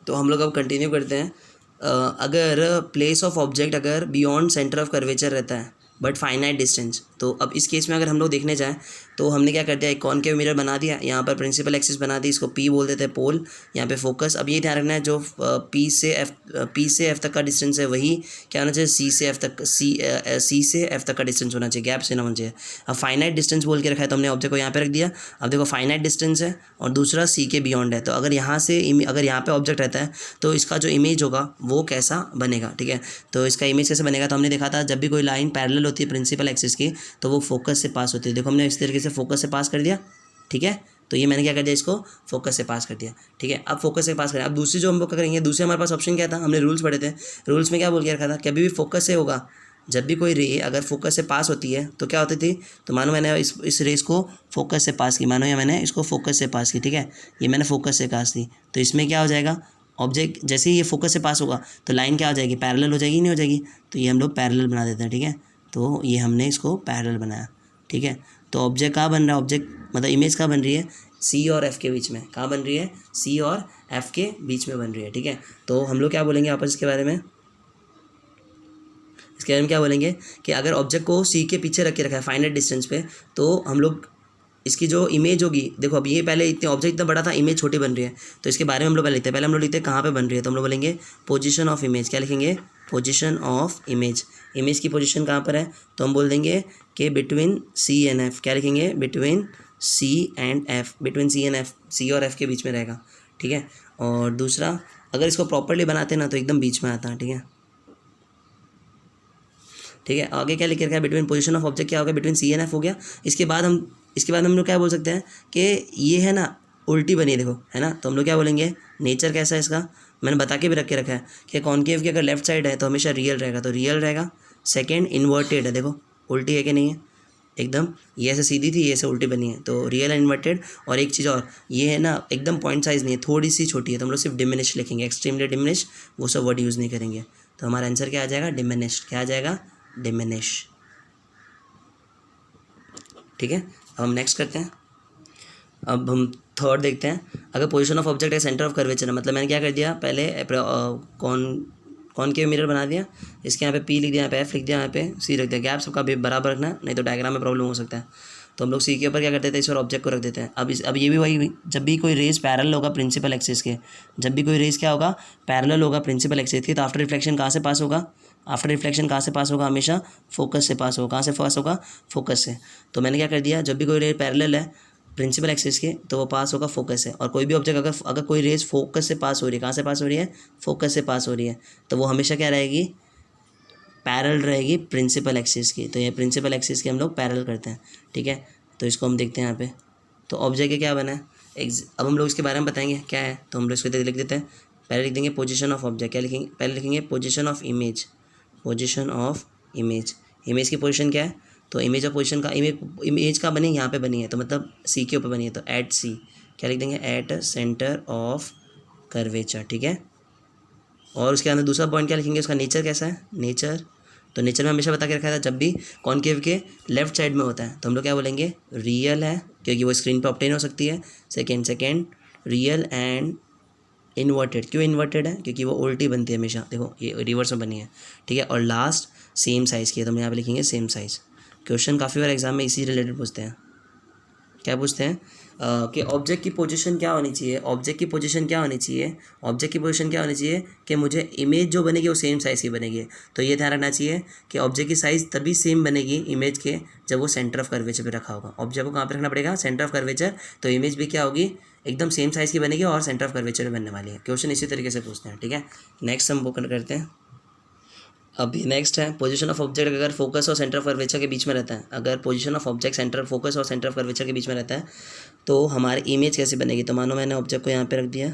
तो हम लोग अब कंटिन्यू करते हैं। अगर प्लेस ऑफ ऑब्जेक्ट अगर बियॉन्ड सेंटर ऑफ कर्वेचर रहता है बट फाइनाइट डिस्टेंस, तो अब इस केस में अगर हम लोग देखने जाएं तो हमने क्या कर दिया, एक कॉनकेव मिरर बना दिया, यहाँ पर प्रिंसिपल एक्सिस बना दी, इसको पी बोल देते हैं पोल, यहाँ पे फोकस। अब ये ध्यान रखना है जो पी से एफ तक का डिस्टेंस है वही क्या होना चाहिए, सी से एफ तक का डिस्टेंस होना चाहिए, गैप से ना होना चाहिए। अब फाइनाइट डिस्टेंस बोल के रखा है तो हमने ऑब्जेक्ट को यहाँ पे रख दिया। अब देखो फाइनाइट डिस्टेंस है और दूसरा सी के बियॉन्ड है, तो अगर यहाँ से अगर यहाँ पे ऑब्जेक्ट रहता है तो इसका जो इमेज होगा वो कैसा बनेगा, ठीक है। तो इसका इमेज कैसे बनेगा, तो हमने देखा था जब भी कोई लाइन पैरेलल होती है प्रिंसिपल एक्सिस की तो वो फोकस से पास होती है। देखो हमने इस तरीके से फोकस से पास कर दिया, ठीक है। तो ये मैंने क्या कर दिया, इसको फोकस से पास कर दिया, ठीक है। अब फोकस से पास करें। अब दूसरी जो हम लोग क्या करेंगे, दूसरे हमारे पास ऑप्शन क्या था, हमने रूल्स पढ़े थे। रूल्स में क्या बोल के रखा था, कभी भी फोकस से होगा, जब भी कोई रे अगर फोकस से पास होती है तो क्या होती थी, तो मानो मैंने इस रेस को फोकस से पास की, मानो या मैंने इसको फोकस से पास की, ठीक है, ये मैंने फोकस से पास की, तो इसमें क्या हो जाएगा, ऑब्जेक्ट जैसे ही ये फोकस से पास होगा तो लाइन क्या हो जाएगी, पैरेलल हो जाएगी, नहीं हो जाएगी, तो ये हम लोग पैरेलल बना देते हैं, ठीक है। तो ये हमने इसको पैरेलल बनाया, ठीक है। तो ऑब्जेक्ट कहाँ बन रहा है, ऑब्जेक्ट मतलब इमेज कहाँ बन रही है, सी और एफ़ के बीच में, कहाँ बन रही है, सी और एफ़ के बीच में बन रही है, ठीक है। तो हम लोग क्या बोलेंगे आपस इसके बारे में, इसके बारे में क्या बोलेंगे कि अगर ऑब्जेक्ट को सी के पीछे रख के रखा है फाइनाइट डिस्टेंस पे, तो हम लोग इसकी जो इमेज होगी, देखो अब ये पहले इतने ऑब्जेक्ट इतना बड़ा था, इमेज छोटी बन रही है, तो इसके बारे में हम लोग पहले लिखते हैं। पहले हम लोग लिखते हैं कहाँ पे बन रही है, तो हम लोग बोलेंगे पोजीशन ऑफ इमेज, क्या लिखेंगे, पोजीशन ऑफ इमेज। इमेज की पोजीशन कहाँ पर है, तो हम बोल देंगे कि बिटवीन सी एंड एफ, क्या लिखेंगे, between C and F, between C and F, C और एफ के बीच में रहेगा, ठीक है। और दूसरा अगर इसको प्रॉपरली बनाते ना तो एकदम बीच में आता है, ठीक है, ठीक है। आगे क्या लिख रखा है, बिटवीन पोजीशन ऑफ ऑब्जेक्ट क्या होगा, बिटवीन सी एंड एफ हो गया। इसके बाद हम लोग क्या बोल सकते हैं कि ये है ना उल्टी बनी है, देखो है ना, तो हम लोग क्या बोलेंगे, नेचर कैसा है इसका, मैंने बता के भी रख के रखा है कि कॉनकेव की अगर लेफ्ट साइड है तो हमेशा रियल रहेगा, तो रियल रहेगा। सेकेंड इन्वर्टेड है, देखो उल्टी है कि नहीं है, एकदम ये ऐसे सीधी थी, ये ऐसे उल्टी बनी है, तो रियल एंड इन्वर्टेड। और एक चीज़ और, ये है ना एकदम पॉइंट साइज़ नहीं है, थोड़ी सी छोटी है, तो हम लोग सिर्फ डिमिनिश लिखेंगे, एक्सट्रीमली डिमिनिश, वो सब वर्ड यूज़ नहीं करेंगे। तो हमारा आंसर क्या आ जाएगा, डिमिनिश्ड, क्या आ जाएगा, डिमिनिश, ठीक है। अब हम नेक्स्ट करते हैं। अब हम थर्ड देखते हैं, अगर पोजीशन ऑफ ऑब्जेक्ट है सेंटर ऑफ कर्वेचर है, मतलब मैंने क्या कर दिया, पहले कॉनकेव मिरर बना दिया, इसके यहाँ पे पी लिख दिया, यहाँ पे एफ लिख दिया, यहाँ पे सी रख दिया, गैप सबका भी बराबर रखना है, नहीं तो डायग्राम में प्रॉब्लम हो सकता है। तो हम लोग सी के ऊपर क्या करते थे, इस और ऑब्जेक्ट को रख देते हैं। अब ये भी वही, जब भी कोई रेस पैरेलल होगा प्रिंसिपल एक्सिस के, जब भी कोई रेस क्या होगा, पैरेलल होगा प्रिंसिपल एक्सिस के, तो आफ्टर रिफ्लेक्शन कहाँ से पास होगा, आफ्टर रिफ्लेक्शन कहाँ से पास होगा, हमेशा फोकस से पास होगा, कहाँ से पास होगा, फोकस से। तो मैंने क्या कर दिया, जब भी कोई रे पैरेलल है प्रिंसिपल एक्सिस के तो वो पास होगा फोकस से, और कोई भी ऑब्जेक्ट अगर कोई रेस फोकस से पास हो रही है, कहाँ से पास हो रही है, फोकस से पास हो रही है, तो वो हमेशा क्या रहेगी, पैरेलल रहेगी प्रिंसिपल एक्सिस की। तो ये प्रिंसिपल एक्सिस की हम लोग पैरेलल करते हैं, ठीक है। तो इसको हम देखते हैं यहाँ पे, तो ऑब्जेक्ट के क्या बना है, अब हम लोग इसके बारे में बताएंगे क्या है, तो हम लोग इसको लिख देते हैं। पहले लिख देंगे पोजीशन ऑफ ऑब्जेक्ट, क्या लिखेंगे, पहले लिखेंगे position of image, position of image, image की पोजीशन क्या है, तो इमेज ऑफ पोजीशन का, इमेज का बनी यहाँ पे बनी है, तो मतलब सी के ऊपर बनी है, तो एट सी, क्या लिख देंगे, एट सेंटर ऑफ कर्वेचर, ठीक है। और उसके अंदर दूसरा पॉइंट क्या लिखेंगे, उसका नेचर कैसा है, नेचर, तो नेचर में हमेशा बता के रखा था जब भी कॉनकेव के लेफ्ट साइड में होता है तो हम लोग क्या बोलेंगे, रियल है, क्योंकि वो स्क्रीन पे ऑब्टेन हो सकती है। सेकेंड रियल एंड इन्वर्टेड, क्यों इन्वर्टेड है, क्योंकि वो उल्टी बनती है हमेशा, देखो ये रिवर्स में बनी है, ठीक है। और लास्ट सेम साइज़ की है, तो हम यहाँ पे लिखेंगे सेम साइज़। क्वेश्चन काफ़ी बार एग्जाम में इसी रिलेटेड पूछते हैं, क्या पूछते हैं कि ऑब्जेक्ट की पोजीशन क्या होनी चाहिए, ऑब्जेक्ट की पोजीशन क्या होनी चाहिए, ऑब्जेक्ट की पोजीशन क्या होनी चाहिए कि मुझे इमेज जो बनेगी वो सेम साइज़ की बनेगी। तो ये ध्यान रखना चाहिए कि ऑब्जेक्ट की साइज़ तभी सेम बनेगी इमेज के जब वो सेंटर ऑफ कर्वेचर पे रखा होगा। ऑब्जेक्ट को कहाँ पे रखना पड़ेगा, सेंटर ऑफ कर्वेचर, तो इमेज भी क्या होगी, एकदम सेम साइज़ की बनेगी और सेंटर ऑफ कर्वेचर में बनने वाली है। क्वेश्चन इसी तरीके से पूछते हैं, ठीक है। नेक्स्ट हम वो करते हैं। अभी नेक्स्ट है पोजीशन ऑफ ऑब्जेक्ट अगर फोकस और सेंटर ऑफ कर्वेचर के बीच में रहता है, अगर position of object centre focus और सेंटर ऑफ कर्वेचर के बीच में रहता है तो हमारी इमेज कैसे बनेगी। तो मानो मैंने ऑब्जेक्ट को यहाँ पे रख दिया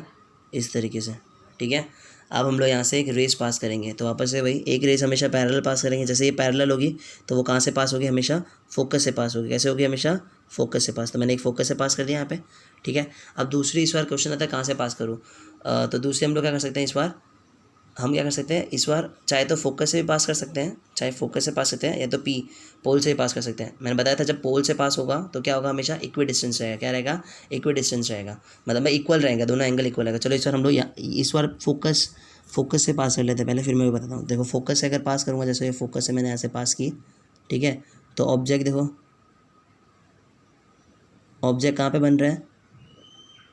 इस तरीके से, ठीक है। अब हम लोग यहाँ से एक रेस पास करेंगे, तो वापस से वही एक रेस हमेशा पैरेलल पास करेंगे, जैसे ये पैरेलल होगी तो वो कहाँ से पास होगी, हमेशा फोकस से पास होगी। कैसे होगी, हमेशा फोकस से पास, तो मैंने एक फोकस से पास कर दिया यहाँ पे, ठीक है। अब दूसरी इस बार क्वेश्चन आता है कहाँ से पास करूँ, तो दूसरी हम लोग क्या कर सकते हैं, इस बार हम क्या कर सकते हैं इस बार, चाहे तो फोकस से भी पास कर सकते हैं, चाहे फोकस से पास करते हैं, या तो पी पोल से भी पास कर सकते हैं। मैंने बताया था जब पोल से पास होगा तो क्या होगा, हमेशा इक्वी डिस्टेंस रहेगा। क्या रहेगा, इक्वी डिस्टेंस रहेगा, मतलब इक्वल रहेगा, दोनों एंगल इक्वल रहेगा। चलो इस बार हम लोग इस बार फोकस से पास कर लेते हैं पहले, फिर मैं भी बताता हूँ। देखो फोकस से अगर पास करूँगा, जैसे ये फोकस से मैंने ऐसे पास की, ठीक है, तो ऑब्जेक्ट देखो, ऑब्जेक्ट कहाँ पे बन रहा है,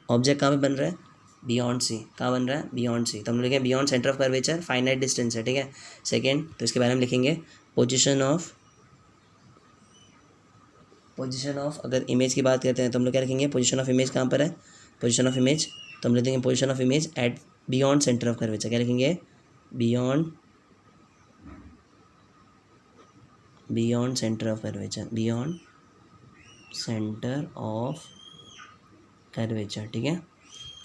ऑब्जेक्ट कहाँ पे बन रहा है, बियॉन्ड सी। कहाँ बन रहा है, बियॉन्ड सी। तो हम लिखेंगे beyond centre of curvature, finite distance है, ठीक है। सेकेंड, तो इसके बारे में लिखेंगे पोजिशन ऑफ, अगर इमेज की बात करते हैं तो हम लोग क्या लिखेंगे, पोजिशन ऑफ इमेज कहाँ पर है, पोजिशन ऑफ इमेज, तो हम लिखेंगे position of image at beyond centre of curvature. क्या लिखेंगे, beyond centre of curvature, beyond centre of curvature, ठीक है।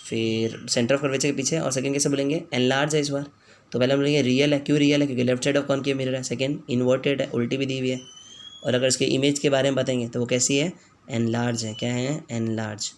फिर सेंटर ऑफ कर्वेचर के पीछे, और सेकंड कैसे बोलेंगे, एनलार्ज है इस बार। तो पहले हम बोलेंगे रियल है, क्यों रियल है, क्योंकि left side of concave mirror है। सेकंड, इन्वर्टेड है, उल्टी भी दी हुई है। और अगर इसके इमेज के बारे में बताएंगे तो वो कैसी है, एनलार्ज है। क्या है, एनलार्ज।